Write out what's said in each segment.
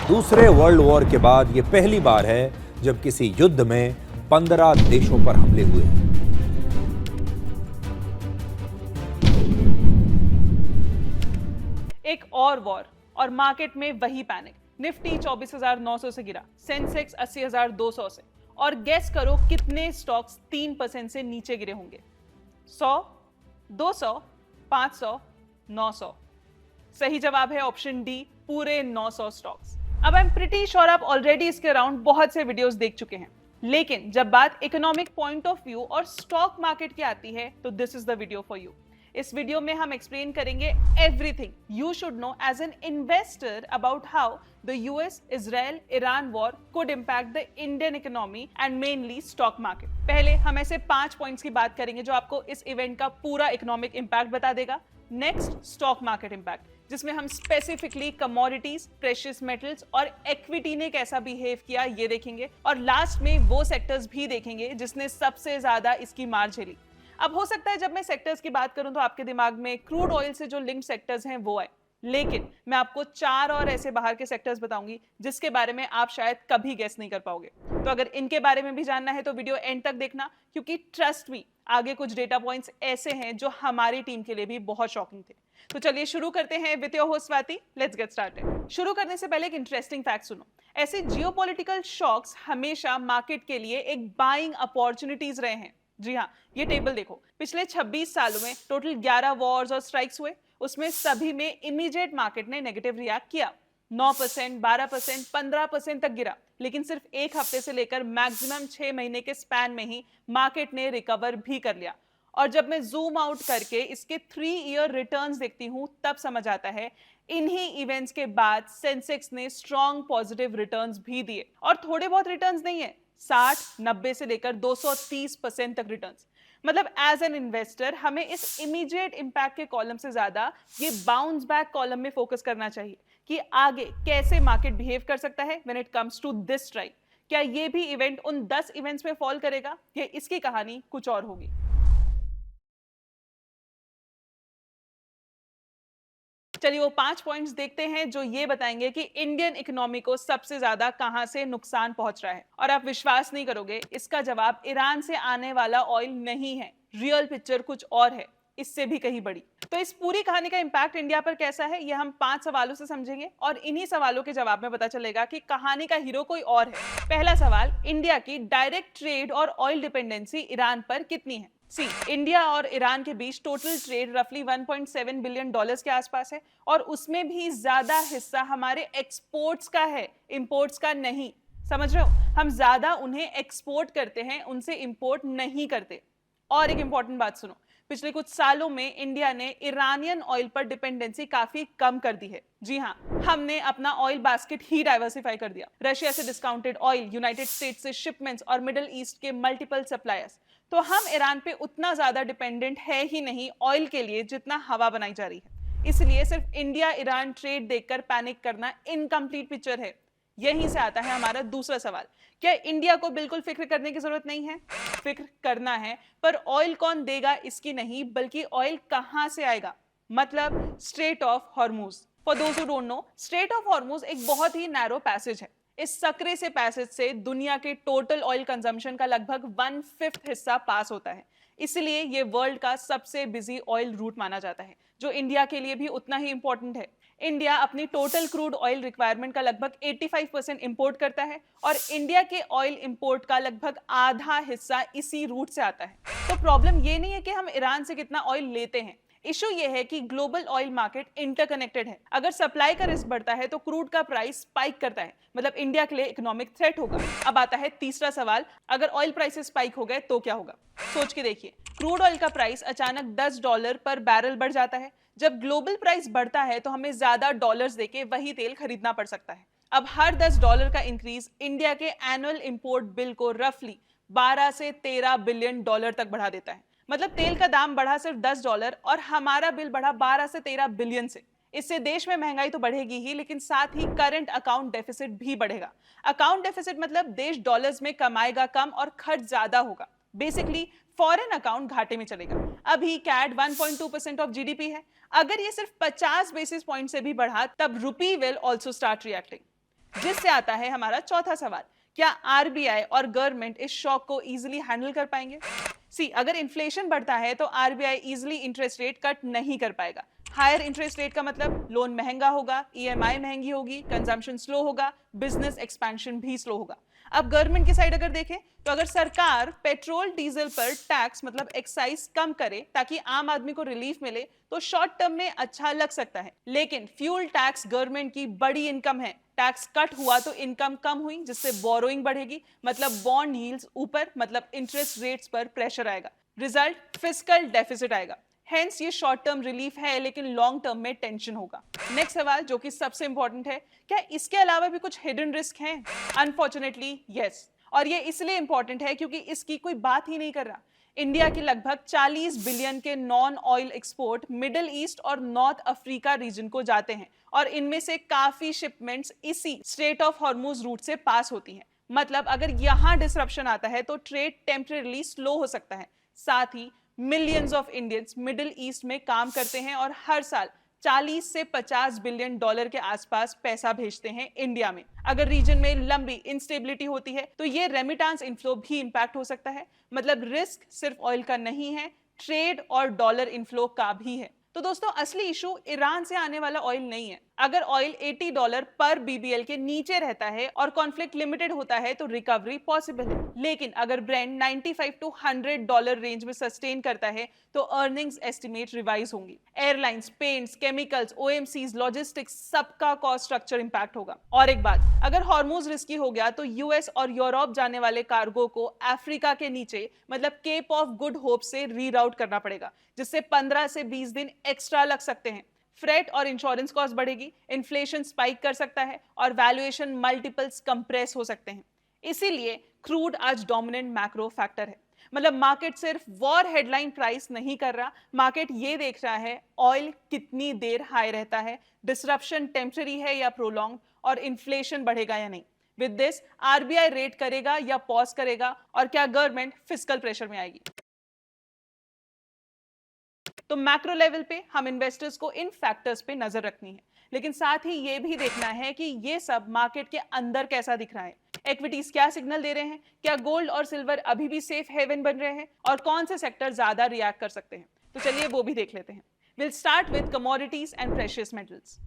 दूसरे world war के बाद यह पहली बार है जब किसी युद्ध में 15 देशों पर हमले हुए। एक और वॉर और मार्केट में वही पैनिक। निफ्टी 24,900 से गिरा, सेंसेक्स 80,200 से। और गेस करो कितने स्टॉक्स 3% से नीचे गिरे होंगे? 100, 200, 500, 900। सही जवाब है ऑप्शन डी, पूरे 900 स्टॉक्स। अब आई एम प्रिटी श्योर आप ऑलरेडी इसके अराउंड बहुत से वीडियोस देख चुके हैं, लेकिन जब बात इकोनॉमिक पॉइंट ऑफ व्यू और स्टॉक मार्केट की आती है तो this is the video for you. इस वीडियो में हम एक्सप्लेन करेंगे everything you should know as an investor about how the US Israel Iran war could impact the Indian economy and mainly stock market. पहले हम ऐसे 5 points की बात करेंगे जो आपको इस इवेंट का पूरा इकोनॉमिक इंपैक्ट बता देगा। नेक्स्ट, स्टॉक मार्केट इंपैक्ट, जिसमें हम स्पेसिफिकली कमोडिटीज, प्रेशियस मेटल्स और इक्विटी ने कैसा बिहेव किया ये देखेंगे। और लास्ट में वो सेक्टर्स भी देखेंगे जिसने सबसे ज्यादा इसकी मार झेली। अब हो सकता है जब मैं सेक्टर्स की बात करूं तो आपके दिमाग में क्रूड ऑयल से जो लिंक्ड सेक्टर्स हैं वो आए, लेकिन मैं आपको 4 और ऐसे बाहर के सेक्टर्स बताऊंगी जिसके बारे में आप शायद कभी गेस नहीं कर पाओगे। तो अगर इनके बारे में भी जानना है तो वीडियो एंड तक देखना, क्योंकि ट्रस्ट मी आगे कुछ डेटा पॉइंट्स ऐसे हैं जो हमारी टीम के लिए भी बहुत शॉकिंग थे। तो चलिए शुरू करते हैं with your host Swati. Let's get started. शुरू करने से पहले एक इंटरेस्टिंग फैक्ट सुनो। ऐसे जियोपॉलिटिकल शॉक्स हमेशा मार्केट के लिए एक बाइंग अपॉर्चुनिटीज रहे हैं। जी हाँ, ये टेबल देखो, पिछले 26 सालों में टोटल 11 वॉर्स और स्ट्राइक्स हुए, उसमें सभी में इमीडिएट मार्केट ने नेगेटिव रिएक्ट किया। 9%, 12%, 15% तक गिरा, लेकिन सिर्फ एक हफ्ते से लेकर मैक्सिमम 6 महीने के स्पैन में ही मार्केट ने रिकवर भी कर लिया। और जब मैं जूम आउट करके इसके 3 ईयर रिटर्न्स देखती हूं तब समझ आता है इन्हीं इवेंट्स के बाद सेंसेक्स ने स्ट्रॉन्ग पॉजिटिव रिटर्न्स भी दिए। और थोड़े बहुत रिटर्न्स नहीं है, 60, 90 से लेकर 230% तक रिटर्न्स। मतलब एज एन इन्वेस्टर हमें इस इमीडिएट इंपैक्ट के कॉलम से ज्यादा ये बाउंस बैक कॉलम में फोकस करना चाहिए कि आगे कैसे मार्केट बिहेव कर सकता है when it comes to this strike. क्या ये भी इवेंट उन 10 इवेंट्स में फॉल करेगा या इसकी कहानी कुछ और होगी? चलिए वो 5 पॉइंट्स देखते हैं जो ये बताएंगे कि इंडियन इकोनॉमी को सबसे ज्यादा कहां से नुकसान पहुंच रहा है। और आप विश्वास नहीं करोगे, इसका जवाब ईरान से आने वाला ऑयल नहीं है। रियल पिक्चर कुछ और है, इससे भी कहीं बड़ी। तो इस पूरी कहानी का इंपैक्ट इंडिया पर कैसा है ये हम 5 सवालों से समझेंगे और इन्हीं सवालों के जवाब में पता चलेगा कि कहानी का हीरो कोई और है। पहला सवाल, इंडिया की डायरेक्ट ट्रेड और ऑयल डिपेंडेंसी ईरान पर कितनी है? सी, इंडिया और ईरान के बीच टोटल ट्रेड रफली 1.7 बिलियन डॉलर्स के आसपास है और उसमें भी ज्यादा हिस्सा हमारे एक्सपोर्ट्स का है, इंपोर्ट्स का नहीं। समझ रहे हो? हम ज्यादा उन्हें एक्सपोर्ट करते हैं, उनसे इंपोर्ट नहीं करते। और एक इंपॉर्टेंट बात सुनो, पिछले कुछ सालों में इंडिया ने ईरानियन ऑयल पर डिपेंडेंसी काफी कम कर दी है। जी हाँ, हमने अपना ऑयल बास्केट ही डाइवर्सिफाई कर दिया। रशिया से डिस्काउंटेड ऑयल, यूनाइटेड स्टेट्स से शिपमेंट्स और मिडिल ईस्ट के मल्टीपल सप्लायर्स। तो हम ईरान पे उतना ज्यादा डिपेंडेंट है ही नहीं ऑयल के लिए जितना हवा बनाई जा रही है। इसलिए सिर्फ इंडिया ईरान ट्रेड देखकर पैनिक करना इनकम्प्लीट पिक्चर है। यहीं से आता है हमारा दूसरा सवाल, क्या इंडिया को बिल्कुल फिक्र करने की जरूरत नहीं है? फिक्र करना है, पर ऑयल कौन देगा इसकी नहीं, बल्कि ऑयल कहां से आएगा। मतलब straight of Hormuz. For those who don't know, straight of Hormuz एक बहुत ही नैरो पैसेज है। इस सकरे से पैसेज से दुनिया के टोटल ऑयल कंजम्पशन का लगभग 1/5 हिस्सा पास होता है। इसलिए ये वर्ल्ड का सबसे बिजी ऑयल रूट माना जाता है, जो इंडिया के लिए भी उतना ही इंपॉर्टेंट है। इंडिया अपनी टोटल क्रूड ऑयल रिक्वायरमेंट का लगभग 85% इंपोर्ट करता है और इंडिया के ऑयल इंपोर्ट का लगभग आधा हिस्सा इसी रूट से आता है। तो प्रॉब्लम ये नहीं है कि हम ईरान से कितना ऑयल लेते हैं, इशू ये है कि ग्लोबल ऑयल मार्केट इंटरकनेक्टेड है। अगर सप्लाई का रिस्क बढ़ता है तो क्रूड का प्राइस स्पाइक करता है, मतलब इंडिया के लिए इकोनॉमिक थ्रेट होगा। अब आता है तीसरा सवाल, अगर ऑयल प्राइसेस स्पाइक हो गए तो क्या होगा? सोच के देखिए, क्रूड ऑयल का प्राइस अचानक $10 पर बैरल बढ़ जाता है। जब ग्लोबल प्राइस बढ़ता है तो हमें ज्यादा डॉलर्स देके वही तेल खरीदना पड़ सकता है। अब हर $10 का इंक्रीज इंडिया के एनुअल इंपोर्ट बिल को रफली 12 से 13 बिलियन डॉलर तक बढ़ा देता है। मतलब तेल का दाम बढ़ा सिर्फ $10 और हमारा बिल बढ़ा 12 से 13 बिलियन से। इससे देश में महंगाई तो बढ़ेगी ही, लेकिन साथ ही करंट अकाउंट डेफिसिट भी बढ़ेगा। अकाउंट डेफिसिट मतलब देश डॉलर्स में कमाएगा कम और खर्च ज्यादा होगा। बेसिकली फॉरेन अकाउंट घाटे में चलेगा। अभी कैट 1.2% ऑफ जीडीपी है। अगर ये सिर्फ 50 बेसिस पॉइंट से भी बढ़ा तब रुपी विल ऑल्सो स्टार्ट रिएक्टिंग। जिससे आता है हमारा चौथा सवाल, क्या आरबीआई और गवर्नमेंट इस शॉक को इजीली हैंडल कर पाएंगे? अगर इन्फ्लेशन बढ़ता है तो RBI easily interest rate cut नहीं कर पाएगा। हायर इंटरेस्ट रेट का मतलब लोन महंगा होगा, ईएमआई महंगी होगी, कंजम्पशन स्लो होगा, बिजनेस एक्सपेंशन भी स्लो होगा। अब गवर्नमेंट की साइड अगर देखें तो अगर सरकार पेट्रोल डीजल पर टैक्स मतलब एक्साइज कम करे ताकि आम आदमी को रिलीफ मिले तो शॉर्ट टर्म में अच्छा लग सकता है, लेकिन फ्यूल टैक्स गवर्नमेंट की बड़ी इनकम है। टैक्स कट हुआ तो इनकम कम हुई, जिससे बोरोइंग बढ़ेगी, मतलब बॉन्ड यील्ड्स ऊपर, मतलब इंटरेस्ट रेट्स पर प्रेशर आएगा। रिजल्ट फिस्कल डेफिसिट आएगा। हेंस ये शॉर्ट टर्म रिलीफ है, लेकिन लॉन्ग टर्म में टेंशन होगा। नेक्स्ट सवाल जो कि सबसे इंपॉर्टेंट है, क्या इसके अलावा भी कुछ हिडन रिस्क हैं? अनफॉर्चुनेटली यस, और ये इसलिए इंपॉर्टेंट है क्योंकि इसकी कोई बात ही नहीं कर रहा। इंडिया के लगभग 40 बिलियन के non oil export middle east और नॉर्थ अफ्रीका रीजन को जाते हैं, और इनमें से काफी शिपमेंट्स इसी स्ट्रेट ऑफ हॉर्मुज रूट से पास होती हैं। मतलब अगर यहां डिसरप्शन आता है तो ट्रेड टेम्परेरी स्लो हो सकता है। साथ ही millions of Indians Middle East में काम करते हैं और हर साल 40 से 50 बिलियन डॉलर के आसपास पैसा भेजते हैं इंडिया में। अगर रीजन में लंबी इंस्टेबिलिटी होती है तो ये रेमिटेंस इनफ्लो भी इंपैक्ट हो सकता है। मतलब रिस्क सिर्फ ऑयल का नहीं है, ट्रेड और डॉलर इनफ्लो का भी है। तो दोस्तों असली इशू ईरान से आने वाला ऑयल नहीं है। अगर ऑयल $80 पर बीबीएल के नीचे रहता है और कॉन्फ्लिक्ट लिमिटेड होता है तो रिकवरी पॉसिबल है, लेकिन अगर ब्रेंट $95 to $100 रेंज में सस्टेन करता है तो अर्निंग्स एस्टिमेट रिवाइज होंगी। Airlines, paints, chemicals, OMCs, logistics, सबका कॉस्ट स्ट्रक्चर इंपैक्ट होगा। और एक बात, अगर हॉर्मुज रिस्की हो गया तो यूएस और यूरोप जाने वाले कार्गो को अफ्रीका के नीचे मतलब केप ऑफ गुड होप से रीराउट करना पड़ेगा, जिससे 15 से 20 दिन एक्स्ट्रा लग सकते हैं। फ्रेट और इंश्योरेंस कॉस्ट बढ़ेगी, इन्फ्लेशन स्पाइक कर सकता है और वैल्यूएशन मल्टीपल्स कंप्रेस हो सकते हैं। इसीलिए क्रूड आज डोमिनेंट मैक्रो फैक्टर है। मतलब मार्केट सिर्फ वॉर हेडलाइन प्राइस नहीं कर रहा, मार्केट ये देख रहा है ऑयल कितनी देर हाई रहता है, डिसरप्शन टेम्पररी है या प्रोलॉन्ग, और इन्फ्लेशन बढ़ेगा या नहीं। विद दिस आरबीआई रेट करेगा या पॉज करेगा, और क्या गवर्नमेंट फिस्कल प्रेशर में आएगी। तो मैक्रो लेवल पे हम इन्वेस्टर्स को इन फैक्टर्स पे नजर रखनी है, लेकिन साथ ही ये भी देखना है कि ये सब मार्केट के अंदर कैसा दिख रहा है। इक्विटीज क्या सिग्नल दे रहे हैं, क्या गोल्ड और सिल्वर अभी भी सेफ हेवन बन रहे हैं, और कौन से सेक्टर ज्यादा रिएक्ट कर सकते हैं। तो चलिए वो भी देख लेते हैं। We'll start with commodities and precious metals.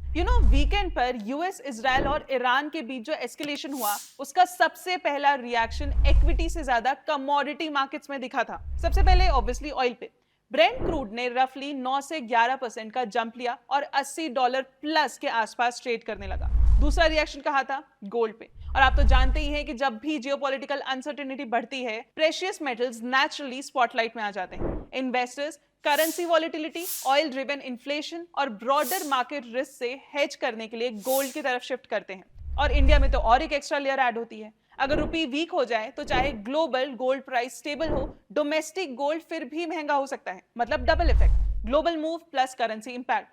Weekend पर यूएस, इजराइल और ईरान के बीच जो एस्केलेशन हुआ उसका सबसे पहला रिएक्शन इक्विटी से ज्यादा कमोडिटी मार्केट्स में दिखा था। सबसे पहले ऑब्वियसली ऑयल पे ब्रेंट क्रूड ने रफली 9 से 11% का जंप लिया और $80 प्लस के आसपास ट्रेड करने लगा। दूसरा रिएक्शन कहा था गोल्ड पे, और आप तो जानते ही हैं कि जब भी जियोपॉलिटिकल अनसर्टेनिटी बढ़ती है प्रेशियस मेटल्स नेचुरली स्पॉटलाइट में आ जाते हैं। Investors currency volatility, oil driven inflation और ब्रॉडर मार्केट रिस्क से हेज करने के लिए गोल्ड की तरफ शिफ्ट करते हैं, और इंडिया में तो और एक एक्स्ट्रा लेयर ऐड होती है। अगर रुपी वीक हो जाए तो चाहे ग्लोबल गोल्ड प्राइस स्टेबल हो, डोमेस्टिक गोल्ड फिर भी महंगा हो सकता है। मतलब double effect, global move plus currency impact.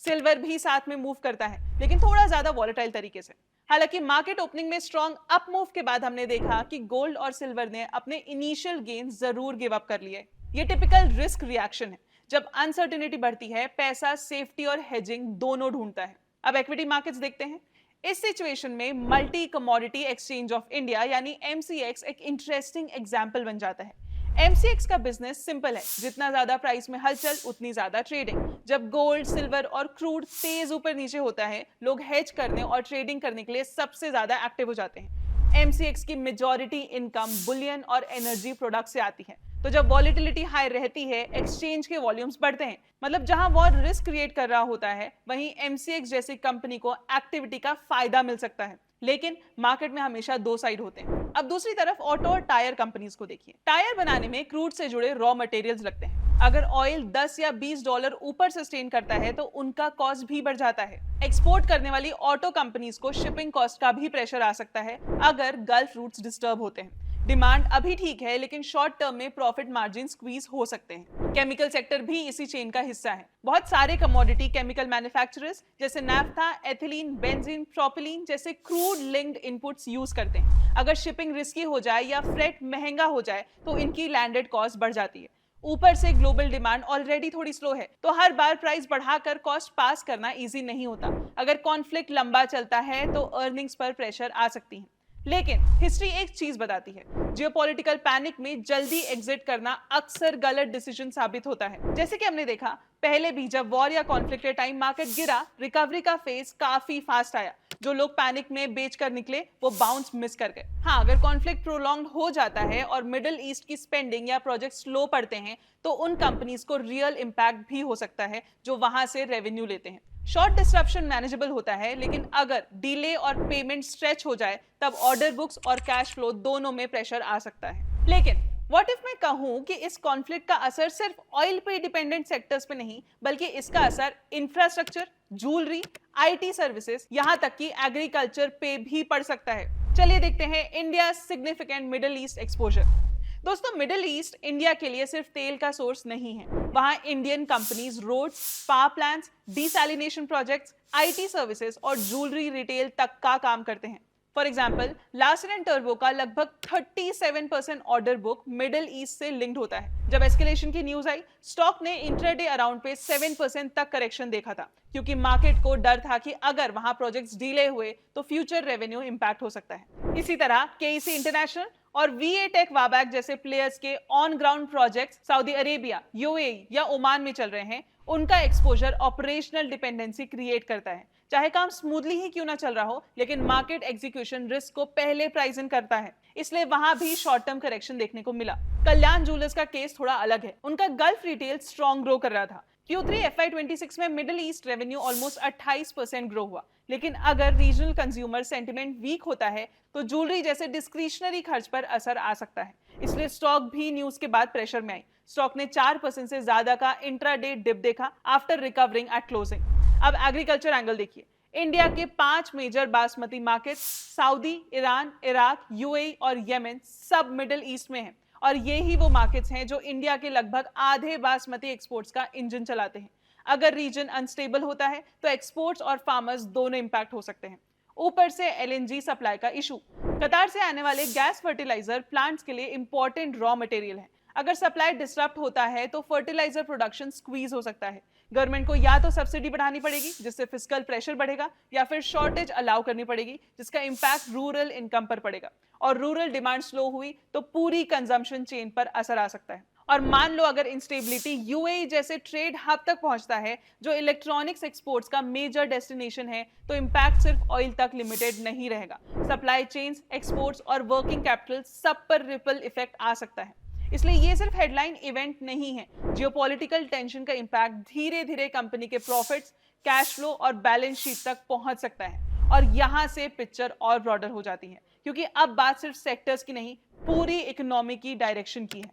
Silver भी साथ में मूव करता है, लेकिन थोड़ा ज्यादा वॉलेटाइल तरीके से। हालांकि मार्केट ओपनिंग में स्ट्रॉन्ग अप मूव के बाद हमने देखा कि गोल्ड और सिल्वर ने अपने इनिशियल गेन जरूर गिव अप कर लिए। ये टिपिकल रिस्क रिएक्शन है। जब अनसर्टेनिटी बढ़ती है पैसा सेफ्टी और हेजिंग दोनों ढूंढता है। अब इक्विटी मार्केट्स देखते हैं। इस सिचुएशन में multi commodity exchange of India यानी एमसीएक्स एक इंटरेस्टिंग एग्जांपल बन जाता है। एमसीएक्स का बिजनेस सिंपल है, जितना ज्यादा प्राइस में हलचल उतनी ज्यादा ट्रेडिंग। जब गोल्ड, सिल्वर और क्रूड तेज ऊपर नीचे होता है, लोग हेज करने और ट्रेडिंग करने के लिए सबसे ज्यादा एक्टिव हो जाते हैं। एमसीएक्स की मेजॉरिटी इनकम बुलियन और एनर्जी प्रोडक्ट से आती है, तो जब वॉलेटिलिटी हाई रहती है एक्सचेंज के वॉल्यूम्स बढ़ते हैं। मतलब जहां वॉर रिस्क क्रिएट कर रहा होता है वहीं एमसीएक्स जैसी कंपनी को एक्टिविटी का फायदा मिल सकता है। लेकिन मार्केट में हमेशा दो साइड होते हैं। अब दूसरी तरफ ऑटो और टायर कंपनीज को देखिए। टायर बनाने में क्रूड से जुड़े रॉ मटेरियल्स लगते हैं। अगर ऑयल $10 या $20 ऊपर सस्टेन करता है तो उनका कॉस्ट भी बढ़ जाता है। एक्सपोर्ट करने वाली ऑटो कंपनीज को शिपिंग कॉस्ट का भी प्रेशर आ सकता है अगर गल्फ रूट्स डिस्टर्ब होते हैं। डिमांड अभी ठीक है, लेकिन शॉर्ट टर्म में प्रॉफिट मार्जिन स्क्वीज हो सकते हैं। केमिकल सेक्टर भी इसी चेन का हिस्सा है। बहुत सारे कमोडिटी केमिकल मैन्युफैक्चरर्स जैसे नाफ्था, एथिलीन, बेंजीन, प्रोपिलीन जैसे क्रूड लिंक्ड इनपुट्स यूज करते हैं। अगर शिपिंग रिस्की हो जाए या फ्रेट महंगा हो जाए तो इनकी लैंडेड कॉस्ट बढ़ जाती है। ऊपर से ग्लोबल डिमांड ऑलरेडी थोड़ी स्लो है, तो हर बार प्राइस बढ़ाकर कॉस्ट पास करना इजी नहीं होता। अगर कॉन्फ्लिक्ट लंबा चलता है तो अर्निंग्स पर प्रेशर आ सकती है। लेकिन हिस्ट्री एक चीज बताती है, जियोपॉलिटिकल पैनिक में जल्दी एग्जिट करना अक्सर गलत डिसीजन साबित होता है। जैसे कि हमने देखा पहले भी, जब वॉर या कॉन्फ्लिक्ट के टाइम मार्केट गिरा, रिकवरी का फेज काफी फास्ट आया। जो लोग पैनिक में बेचकर निकले वो बाउंस मिस कर गए। हाँ, अगर कॉन्फ्लिक्ट प्रोलॉन्ग हो जाता है और मिडिल ईस्ट की स्पेंडिंग या प्रोजेक्ट स्लो पड़ते हैं तो उन कंपनीज को रियल इंपैक्ट भी हो सकता है जो वहां से रेवेन्यू लेते हैं। शॉर्ट डिस्ट्रप्शन मैनेजेबल होता है, लेकिन अगर डिले और पेमेंट स्ट्रेच हो जाए तब ऑर्डर बुक्स और कैश फ्लो दोनों में प्रेशर आ सकता है। लेकिन व्हाट इफ मैं कहूं कि इस कॉन्फ्लिक्ट का असर सिर्फ ऑयल पे डिपेंडेंट सेक्टर्स पे नहीं, बल्कि इसका असर इंफ्रास्ट्रक्चर, ज्वेलरी, आईटी सर्विसेज, यहां तक कि एग्रीकल्चर पे भी पड़ सकता है। चलिए देखते हैं India significant Middle East exposure. दोस्तों, मिडिल ईस्ट इंडिया के लिए सिर्फ तेल का सोर्स नहीं है। वहां Indian companies roads, power plants, desalination projects, IT services और ज्वेलरी रिटेल तक का काम करते हैं। फॉर एग्जाम्पल, लार्सन एंड टर्बो का लगभग 37% ऑर्डर बुक मिडिल ईस्ट से लिंक्ड होता है। जब एस्केलेशन की न्यूज आई, स्टॉक ने इंट्राडे अराउंड पे 7% तक करेक्शन देखा था, क्योंकि मार्केट को डर था कि अगर वहां प्रोजेक्ट्स डिले हुए तो फ्यूचर रेवेन्यू इंपैक्ट हो सकता है। इसी तरह केईसी इंटरनेशनल और वीए टेक वाबैक जैसे प्लेयर्स के on ground projects Saudi Arabia, UAE या ओमान में चल रहे हैं, उनका एक्सपोजर ऑपरेशनल डिपेंडेंसी क्रिएट करता है। चाहे काम स्मूथली ही क्यों ना चल रहा हो, लेकिन मार्केट एग्जीक्यूशन रिस्क को पहले प्राइस इन करता है, इसलिए वहां भी शॉर्ट टर्म करेक्शन देखने को मिला। कल्याण ज्वेलर्स का केस थोड़ा अलग है। उनका गल्फ रिटेल स्ट्रॉन्ग ग्रो कर रहा था। Q3 FY26 में middle east revenue almost 28% grow हुआ। लेकिन अगर रीजनल कंज्यूमर सेंटिमेंट वीक होता है तो ज्वेलरी जैसे डिस्क्रिशनरी खर्च पर असर आ सकता है, इसलिए स्टॉक भी न्यूज के बाद प्रेशर में आई। स्टॉक ने 4% से ज्यादा का इंट्राडे डिप देखा आफ्टर रिकवरिंग एट क्लोजिंग। अब एग्रीकल्चर एंगल देखिए। इंडिया के 5 major basmati market Saudi, Iran, Iraq, UAE और येमेन सब मिडिल ईस्ट में हैं, और ये ही वो मार्केट्स हैं जो इंडिया के लगभग आधे बासमती एक्सपोर्ट्स का इंजन चलाते हैं। अगर रीजन अनस्टेबल होता है तो एक्सपोर्ट्स और फार्मर्स दोनों इंपैक्ट हो सकते हैं। ऊपर से एलएनजी सप्लाई का इशू। कतार से आने वाले गैस फर्टिलाइजर प्लांट्स के लिए इंपॉर्टेंट रॉ मटेरियल है। अगर सप्लाई डिस्टर्ब होता है तो फर्टिलाइजर प्रोडक्शन स्क्वीज हो सकता है। गवर्नमेंट को या तो सब्सिडी बढ़ानी पड़ेगी जिससे फिस्कल प्रेशर बढ़ेगा, या फिर शॉर्टेज अलाउ करनी पड़ेगी जिसका इंपैक्ट रूरल इनकम पर पड़ेगा, और रूरल डिमांड स्लो हुई तो पूरी कंजम्पशन चेन पर असर आ सकता है। और मान लो अगर इंस्टेबिलिटी यूएई जैसे ट्रेड हब तक पहुंचता है जो इलेक्ट्रॉनिक्स एक्सपोर्ट्स का मेजर डेस्टिनेशन है, तो इंपैक्ट सिर्फ ऑयल तक लिमिटेड नहीं रहेगा। सप्लाई चेन्स, एक्सपोर्ट्स और वर्किंग कैपिटल सब पर रिपल इफेक्ट आ सकता है। इसलिए ये सिर्फ हेडलाइन इवेंट नहीं है। जियोपॉलिटिकल टेंशन का इंपैक्ट धीरे धीरे कंपनी के प्रॉफिट्स, कैश फ्लो और बैलेंस शीट तक पहुंच सकता है, और यहां से पिक्चर और ब्रॉडर हो जाती है, क्योंकि अब बात सिर्फ सेक्टर्स की नहीं, पूरी इकोनॉमी की डायरेक्शन की है।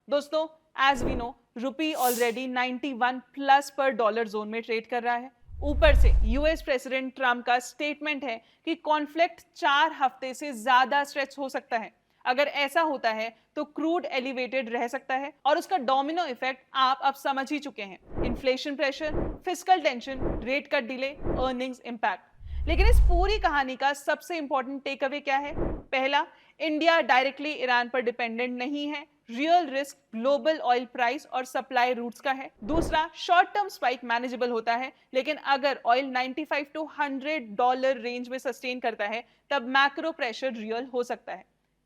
दोस्तों, as we know, rupee already 91 plus पर डॉलर जोन में ट्रेड कर रहा है। ऊपर से यूएस प्रेसिडेंट ट्रम्प का स्टेटमेंट है कि कॉन्फ्लिक्ट 4 हफ्ते से ज्यादा स्ट्रेच हो सकता है। अगर ऐसा होता है तो क्रूड एलिवेटेड रह सकता है, और उसका डोमिनो इफेक्ट आप अब समझ ही चुके हैं। Inflation pressure, fiscal tension, rate cut delay, earnings impact. लेकिन इस पूरी कहानी का सबसे इंपॉर्टेंट टेक अवे क्या है? पहला, इंडिया डायरेक्टली ईरान पर डिपेंडेंट नहीं है। Real risk global oil price और सप्लाई रूट्स का है। दूसरा, शॉर्ट टर्म स्पाइक मैनेजेबल होता है, लेकिन अगर ऑयल 95 to $100 रेंज में सस्टेन करता है तब मैक्रो प्रेशर रियल हो सकता है।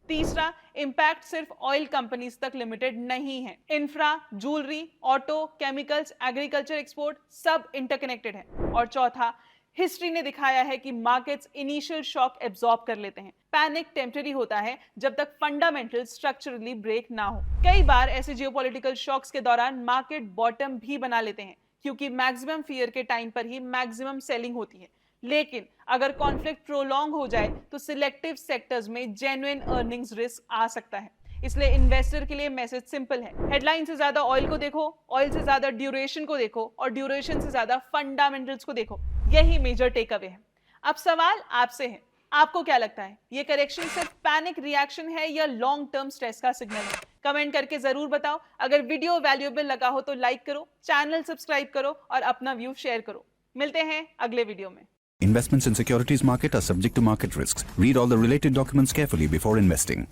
तीसरा, इंपैक्ट सिर्फ ऑयल कंपनीज तक लिमिटेड नहीं है। Infra, jewellery, auto, chemicals, agriculture export सब इंटरकनेक्टेड है। और चौथा, हिस्ट्री ने दिखाया है कि मार्केट्स इनिशियल शॉक एब्जॉर्ब कर लेते हैं। पैनिक टेम्पररी होता है जब तक फंडामेंटल स्ट्रक्चरली ब्रेक ना हो। कई बार ऐसे जियोपॉलिटिकल शॉक्स के दौरान मार्केट बॉटम भी बना लेते हैं, क्योंकि मैक्सिमम फियर के टाइम पर ही मैक्सिमम सेलिंग होती है। लेकिन अगर कॉन्फ्लिक्ट प्रोलॉन्ग हो जाए तो सिलेक्टिव सेक्टर्स में जेन्युइन अर्निंग्स रिस्क आ सकता है। इसलिए इन्वेस्टर के लिए मैसेज सिंपल है। हेडलाइन से ज्यादा ऑयल को देखो, ऑयल से ज्यादा ड्यूरेशन को देखो, और ड्यूरेशन से ज्यादा फंडामेंटल्स को देखो। यही मेजर टेक अवे है। अब सवाल आपसे है, आपको क्या लगता है, ये करेक्शन सिर्फ पैनिक रिएक्शन है या लॉन्ग टर्म स्ट्रेस का सिग्नल है? कमेंट करके जरूर बताओ। अगर वीडियो वैल्यूएबल लगा हो तो लाइक करो, चैनल सब्सक्राइब करो और अपना व्यू शेयर करो। मिलते हैं अगले वीडियो में। Investments in securities market are subject to market risks. Read all the related documents carefully before investing.